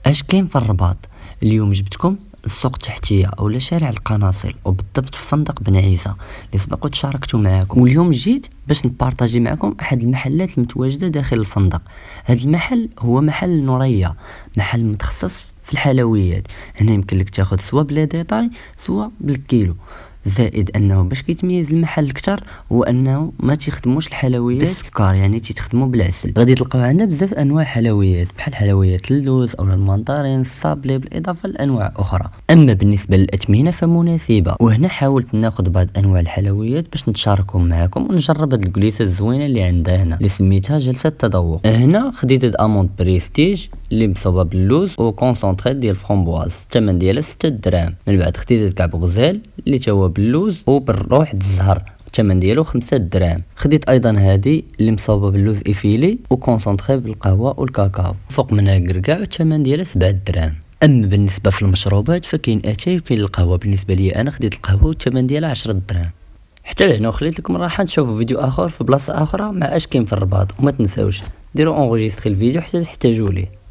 اش كاين في الرباط؟ اليوم جبتكم السوق التحتية اولا شارع القناصل وبالضبط في فندق بن عيسى اللي سبق وتشاركتو معاكم، واليوم جيت باش نبارطاجي معكم احد المحلات المتواجدة داخل الفندق. هذا المحل هو محل نورية، محل متخصص في الحلويات. هنا يمكن لك تاخذ سوا بلا ديتاي سوا بالكيلو، زائد انه باش كيتميز المحل اكثر هو انه ما تيخدموش الحلويات بالسكر، يعني تيخدموا بالعسل. غادي تلقاو عندنا بزاف انواع حلويات بحال حلويات اللوز او المانطارين الصابلي بالاضافه لانواع اخرى. اما بالنسبه للاثمنه فمناسبه، وهنا حاولت ناخذ بعض انواع الحلويات باش نتشاركهم معكم ونجرب هاد الكليسه الزوينه اللي عندها هنا اللي سميتها جلسه تذوق. هنا خديت هاد امونت بريستيج اللي مصوبه باللوز وكونسونطري ديال الفرامبواز، الثمن ديالها 6 دراهم. من بعد خديت هاد كعب غزال اللي تا هو باللوز وبالروح د الزهر، الثمن ديالو 5 دراهم. خديت ايضا هادي اللي مصوبه باللوز ايفيلي وكونسونطري بالقهوه والكاكاو، فوق منها كركاع، والثمن ديالها 7 دراهم. اما بالنسبه في المشروبات فكاين اتاي وكاين القهوه. بالنسبه لي انا خديت القهوه والثمن ديالها 10 دراهم. حتى لهنا وخليت لكم راحه تشوفوا فيديو اخر في بلاصه اخرى مع اش كاين في الرباط. وما تنساوش ديروا اونغيستري الفيديو حتى تحتاجوا ليه.